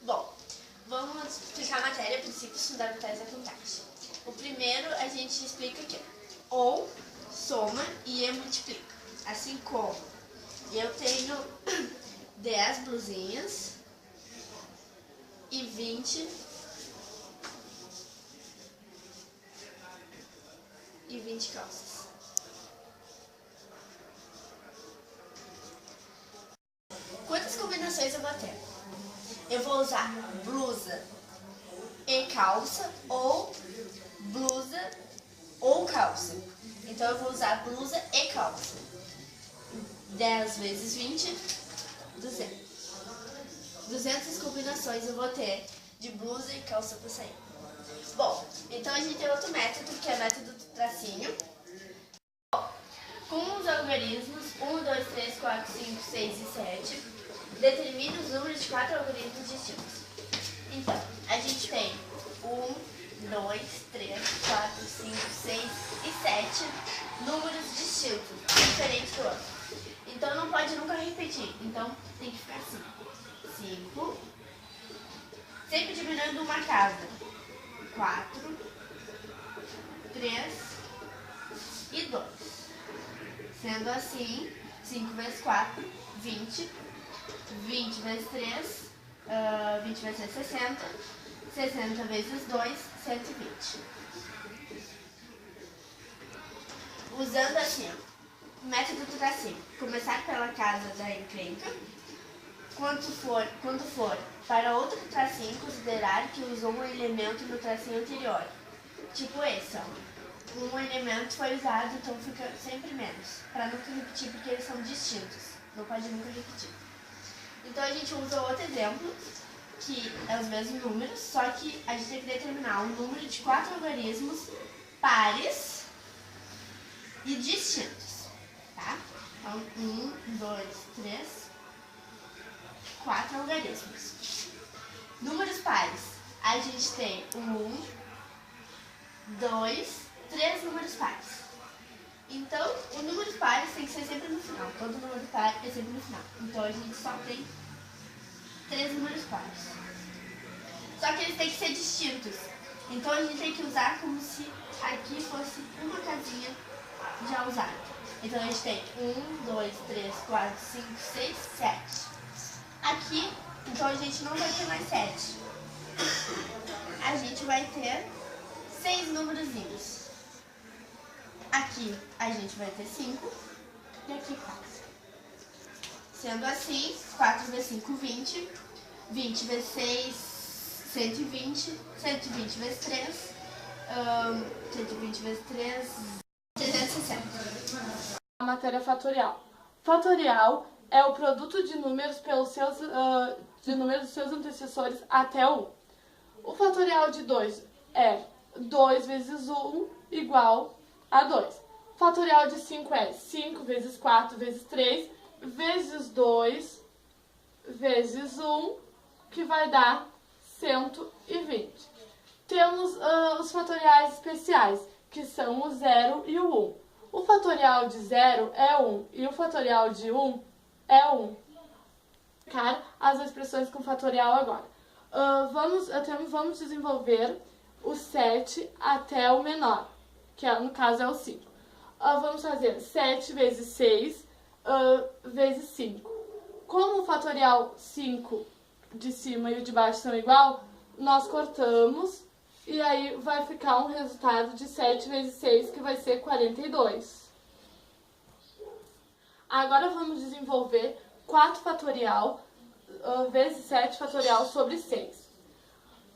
Bom, vamos explicar a matéria, princípios fundamentais da contagem. O primeiro a gente explica que ou soma e multiplica. Assim como eu tenho 10 blusinhas e 20 calças. Quantas combinações eu vou ter? Eu vou usar blusa e calça ou blusa ou calça. Então eu vou usar blusa e calça. 10 vezes 20, 200. 200 combinações eu vou ter de blusa e calça para sair. Bom, então a gente tem outro método, que é o método do tracinho. Com os algarismos 1, 2, 3, 4, 5, 6 e 7, determine os números de 4 algarismos distintos. Então, a gente tem 1, 2, 3, 4, 5, 6 e 7 números distintos, diferentes do outro. Então não pode nunca repetir, então tem que ficar assim. 5, sempre diminuindo uma casa. 4, 3 e 2. Sendo assim, 5 vezes 4, 20. 20 vezes 3, 20 vezes 3, 60. 60 vezes 2, 120. Usando assim, o método do tracinho. Começar pela casa da encrenca. Quando for para outro tracinho, considerar que usou um elemento no tracinho anterior. Tipo esse, ó. Um elemento foi usado, então fica sempre menos. Para nunca repetir, porque eles são distintos. Não pode nunca repetir. Então a gente usa outro exemplo, que é os mesmos números, só que a gente tem que determinar um número de 4 algarismos pares e distintos. Tá? Então, 1, 2, 3, 4 algarismos. Números pares. A gente tem 1, 2, 3 números pares. Então, os números pares tem que ser sempre no final. Todo número par é sempre no final. Então, a gente só tem 3 números pares. Só que eles têm que ser distintos. Então, a gente tem que usar como se aqui fosse uma casinha já usada. Então, a gente tem 1, 2, 3, 4, 5, 6, 7. Aqui, então, a gente não vai ter mais 7. A gente vai ter 6 númerozinhos. Aqui a gente vai ter 5 e aqui 4. Sendo assim, 4 vezes 5, 20. 20 vezes 6, 120. 120 vezes 3, 120 vezes 3, 360. A matéria fatorial. Fatorial é o produto de números dos seus antecessores até o 1. O fatorial de 2 é 2 vezes 1 igual a 2. O fatorial de 5 é 5 vezes 4 vezes 3 vezes 2 vezes 1, que vai dar 120. Temos os fatoriais especiais, que são o 0 e o 1. O fatorial de 0 é 1 e o fatorial de 1 é 1. As expressões com fatorial agora. Vamos desenvolver o 7 até o menor, que no caso é o 5. Vamos fazer 7 vezes 6 vezes 5. Como o fatorial 5 de cima e o de baixo são igual, nós cortamos e aí vai ficar um resultado de 7 vezes 6, que vai ser 42. Agora vamos desenvolver 4 fatorial vezes 7 fatorial sobre 6.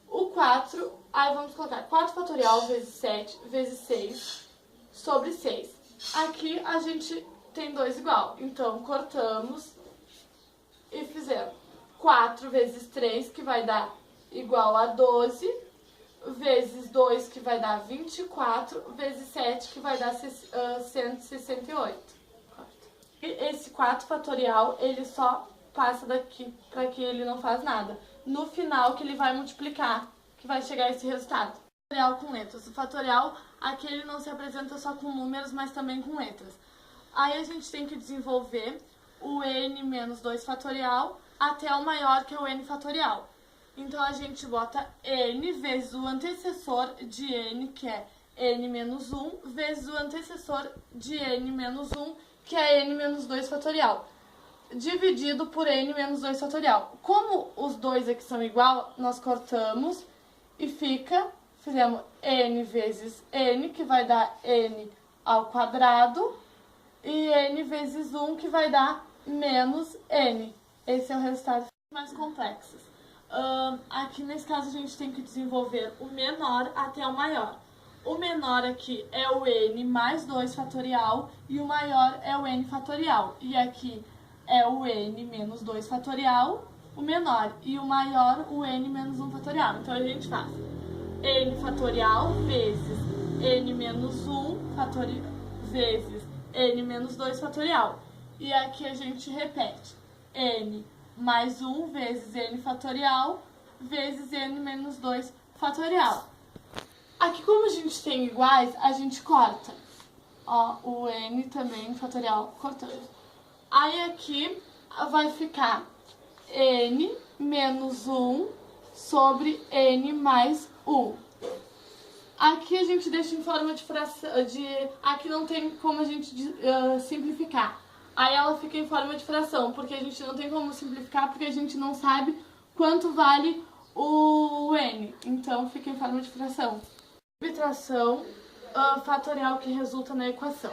O 4, aí vamos colocar 4 fatorial vezes 7 vezes 6 sobre 6. Aqui a gente tem 2 igual, então cortamos e fizemos 4 vezes 3, que vai dar igual a 12, vezes 2, que vai dar 24, vezes 7, que vai dar 168. E esse 4 fatorial, ele só passa daqui para aqui, ele não faz nada. No final que ele vai multiplicar, que vai chegar a esse resultado. Fatorial com letras. O fatorial, aqui ele não se apresenta só com números, mas também com letras. Aí a gente tem que desenvolver o n menos 2 fatorial até o maior, que é o n fatorial. Então, a gente bota n vezes o antecessor de n, que é n menos 1, vezes o antecessor de n menos 1, que é n menos 2 fatorial, dividido por n menos 2 fatorial. Como os dois aqui são igual, nós cortamos e fizemos n vezes n, que vai dar n ao quadrado, e n vezes 1, que vai dar menos n. Esse é o resultado mais complexo. Aqui nesse caso a gente tem que desenvolver o menor até o maior. O menor aqui é o n mais 2 fatorial e o maior é o n fatorial. E aqui é o n menos 2 fatorial, o menor, e o maior o n menos 1 fatorial. Então a gente faz n fatorial vezes n menos 1 fatorial vezes n menos 2 fatorial. E aqui a gente repete n mais 1 vezes n fatorial vezes n menos 2 fatorial. Aqui, como a gente tem iguais, a gente corta. Ó, o n também fatorial cortando. Aí aqui vai ficar n menos 1 sobre n mais 1. Aqui a gente deixa em forma de fração, aqui não tem como a gente simplificar. Aí ela fica em forma de fração, porque a gente não tem como simplificar, porque a gente não sabe quanto vale o n. Então fica em forma de fração. Subtração fatorial que resulta na equação.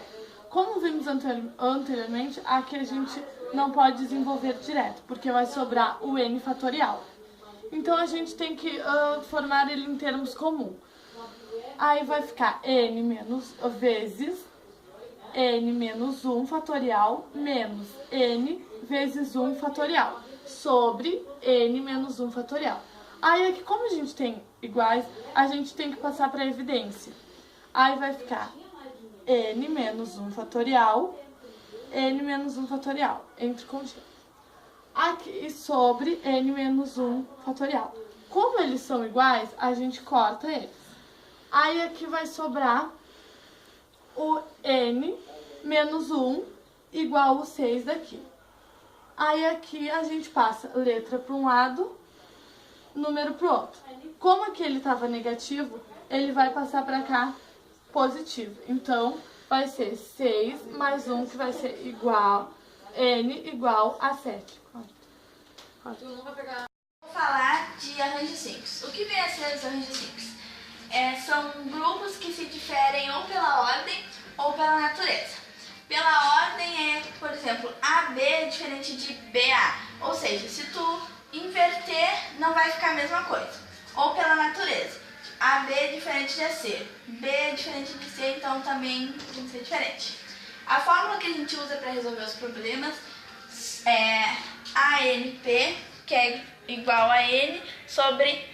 Como vimos anteriormente, aqui a gente não pode desenvolver direto, porque vai sobrar o n fatorial. Então a gente tem que formar ele em termos comuns. Aí vai ficar n menos vezes n menos 1 fatorial menos n vezes 1 fatorial sobre n menos 1 fatorial. Aí aqui, como a gente tem iguais, a gente tem que passar para a evidência. Aí vai ficar n menos 1 fatorial, n menos 1 fatorial, entre conjuntos. Aqui sobre n menos 1 fatorial. Como eles são iguais, a gente corta eles. Aí aqui vai sobrar o n menos 1 igual o 6 daqui. Aí aqui a gente passa letra para um lado, número para o outro. Como aqui ele estava negativo, ele vai passar para cá positivo. Então, vai ser 6 mais 1, que vai ser igual, n igual a 7. Vou falar de arranjos simples. O que vem a ser os arranjos simples? São grupos que se diferem ou pela ordem ou pela natureza. Pela ordem é, por exemplo, AB é diferente de BA. Ou seja, se tu inverter, não vai ficar a mesma coisa. Ou pela natureza. AB é diferente de AC. B é diferente de C, então também tem que ser diferente. A fórmula que a gente usa para resolver os problemas é ANP, que é igual a N sobre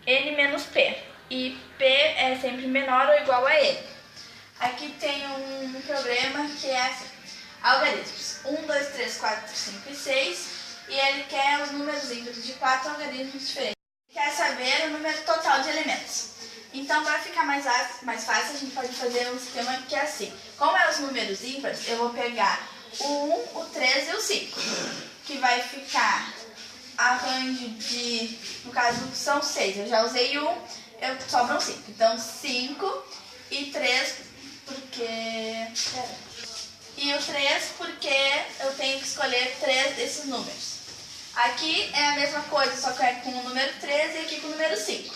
N menos P. E P é sempre menor ou igual a N. Aqui tem um problema que é assim: algarismos 1, 2, 3, 4, 5 e 6. E ele quer os números ímpares de 4 algarismos diferentes. Ele quer saber o número total de elementos. Então, para ficar mais fácil, a gente pode fazer um esquema que é assim. Como é os números ímpares, eu vou pegar o 1, o 3 e o 5. Que vai ficar arranjo de, no caso, são 6. Eu já usei 1, sobram 5. Então, 5 e 3, porque... E o 3, porque eu tenho que escolher 3 desses números. Aqui é a mesma coisa, só que é com o número 3 e aqui com o número 5.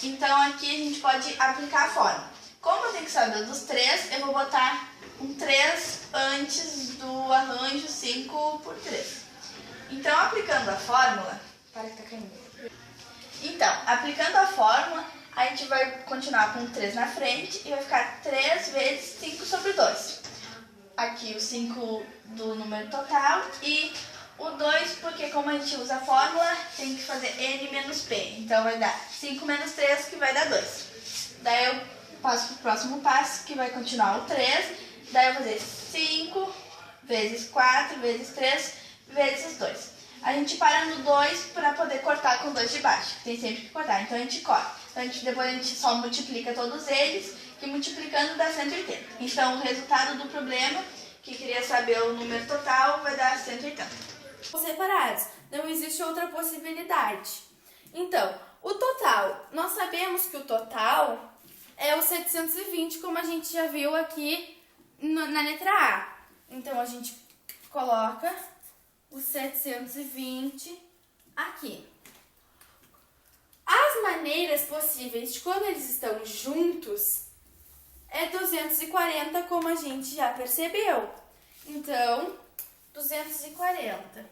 Então, aqui a gente pode aplicar a fórmula. Como eu tenho que saber dos 3, eu vou botar um 3 antes do arranjo 5 por 3. Então, aplicando a fórmula... Para que tá caindo. Então, aplicando a fórmula, a gente vai continuar com 3 na frente e vai ficar 3 vezes 5 sobre 2. Aqui o 5 do número total e o 2, porque como a gente usa a fórmula, tem que fazer n menos p. Então vai dar 5 menos 3, que vai dar 2. Daí eu passo para o próximo passo, que vai continuar o 3. Daí eu vou fazer 5 vezes 4 vezes 3 vezes 2. A gente para no 2 para poder cortar com 2 de baixo. Tem sempre que cortar, então a gente corta. Então depois a gente só multiplica todos eles, que multiplicando dá 180. Então o resultado do problema que queria saber o número total, vai dar 180. Separados, não existe outra possibilidade. Então, o total, nós sabemos que o total é o 720, como a gente já viu aqui na letra A. Então, a gente coloca o 720 aqui. As maneiras possíveis de quando eles estão juntos é 240, como a gente já percebeu. Então, 240.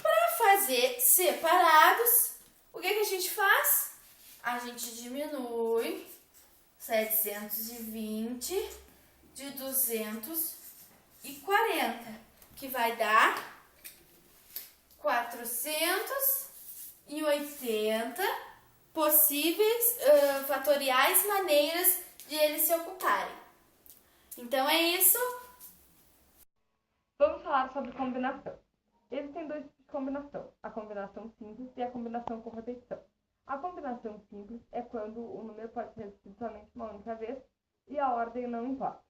Para fazer separados, o que a gente faz? A gente diminui 720 de 240, que vai dar 480 possíveis fatoriais maneiras de eles se ocuparem. Então é isso. Vamos falar sobre combinação. Existem dois tipos de combinação, a combinação simples e a combinação com repetição. A combinação simples é quando o número pode ser repetido somente uma única vez e a ordem não importa.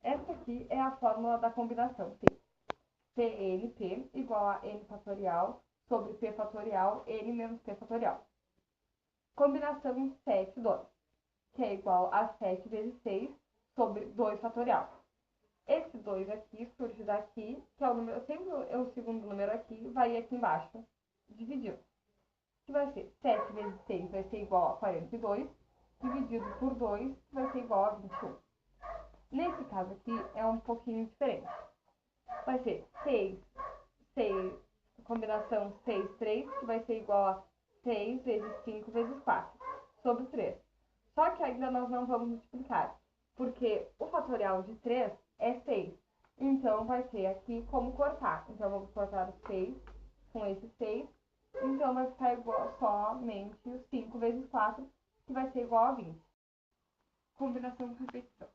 Essa aqui é a fórmula da combinação simples. PNP igual a N fatorial sobre P fatorial, N menos P fatorial. Combinação 7, 2, que é igual a 7 vezes 6 sobre 2 fatorial. Esse 2 aqui surge daqui, que é o número, sempre o segundo número aqui, vai aqui embaixo, dividido. Que vai ser 7 vezes 6 vai ser igual a 42, dividido por 2 vai ser igual a 21. Nesse caso aqui é um pouquinho diferente. Vai ser 6, combinação 6, 3, que vai ser igual a 6 vezes 5 vezes 4, sobre 3. Só que ainda nós não vamos multiplicar, porque o fatorial de 3 é 6. Então, vai ter aqui como cortar. Então, vamos cortar o 6 com esse 6. Então, vai ficar igual somente o 5 vezes 4, que vai ser igual a 20. Combinação com repetição.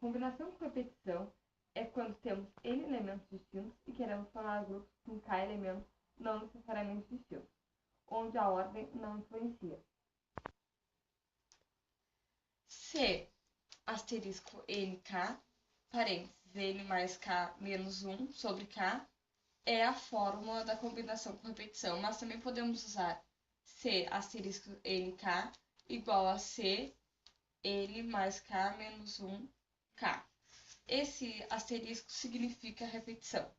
Combinação com repetição é quando temos N elementos distintos e queremos formar grupos com K elementos não necessariamente distintos, onde a ordem não influencia. C asterisco NK, parênteses, N mais K menos 1 sobre K, é a fórmula da combinação com repetição, mas também podemos usar C asterisco NK igual a C, N mais K menos 1, K. Esse asterisco significa repetição.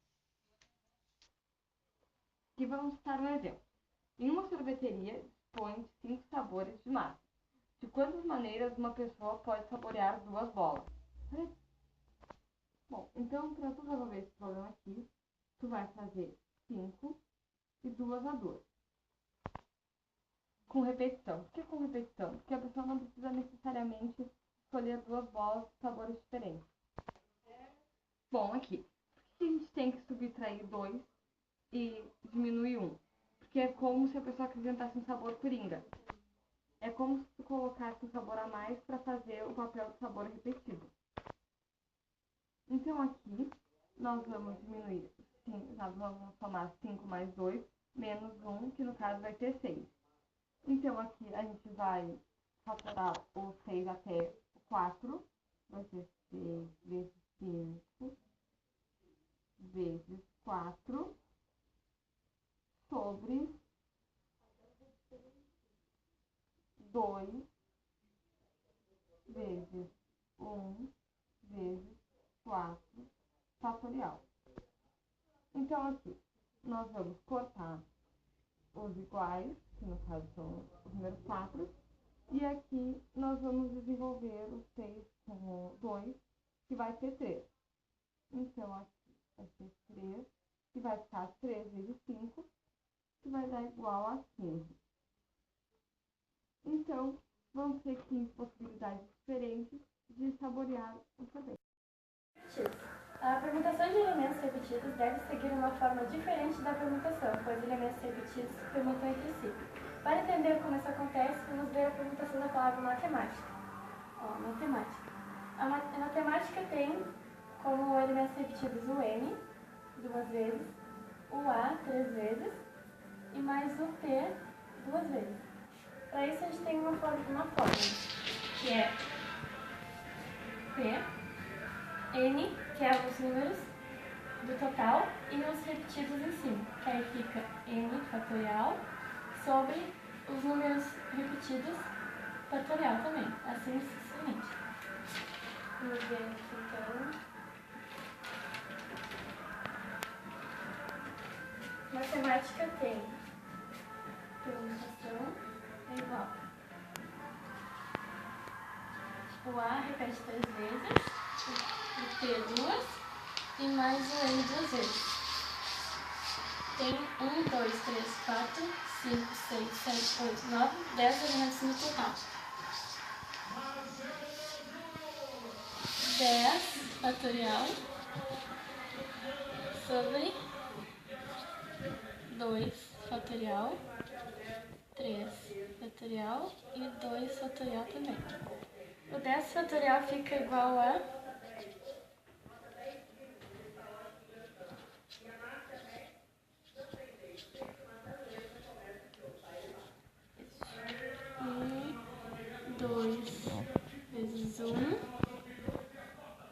E vamos para um exemplo. Em uma sorveteria, dispõe de 5 sabores de massa. De quantas maneiras uma pessoa pode saborear 2 bolas? Bom, então, para tu resolver esse problema aqui, tu vai fazer 5 e 2 a 2. Com repetição. Por que com repetição? Porque a pessoa não precisa necessariamente escolher 2 bolas de sabores diferentes. Bom, aqui, por que a gente tem que subtrair 2 e diminuir 1? Porque é como se a pessoa acrescentasse um sabor coringa. É como se tu colocasse um sabor a mais para fazer o papel de sabor repetido. Então, aqui, nós vamos diminuir, nós vamos somar 5 mais 2, menos 1, que no caso vai ter 6. Então, aqui, a gente vai fatorar o 6 até o 4, vai ser 6 vezes 5 vezes 4 sobre 2 vezes 1 vezes 4 fatorial. Então, aqui, nós vamos cortar os iguais, que no caso são os números 4, e aqui nós vamos desenvolver o 6 com o 2, que vai ser 3. Então, aqui vai ser 3, que vai ficar 3 vezes 5, que vai dar igual a 15. Então, vamos ter 15 possibilidades diferentes de saborear o sorvete. A permutação de elementos repetidos deve seguir uma forma diferente da permutação, pois elementos repetidos se permutam entre si. Para entender como isso acontece, vamos ver a permutação da palavra matemática. Matemática. A matemática tem como elementos repetidos o N, 2 vezes, o A, 3 vezes, e mais o T, 2 vezes. Para isso, a gente tem uma fórmula, que é P, N, que é os números do total, e os repetidos em cima, que aí fica N fatorial sobre os números repetidos fatorial também, assim sucessivamente. Vamos ver aqui então. Matemática tem permutação é igual. O A repete 3 vezes, o P 2 e mais o N 2 vezes. Tem 1, 2, 3, 4, 5, 6, 7, 8, 9, 10 elementos no total. 10 fatorial sobre 2 fatorial, 3 fatorial e 2 fatorial também. O 10 fatorial fica igual a 2 vezes 1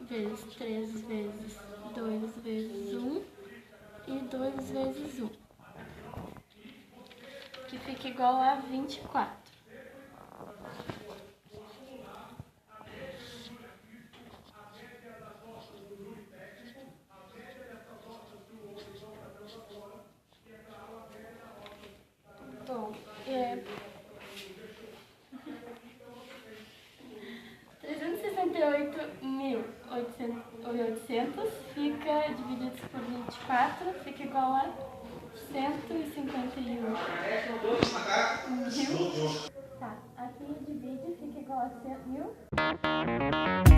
vezes 3 vezes 2 vezes 1 e 2 vezes 1, que fica igual a 24. Bom, 368.800 fica dividido por 24, fica igual a 151 mil. Tá, aqui divide, fica igual a 100.000.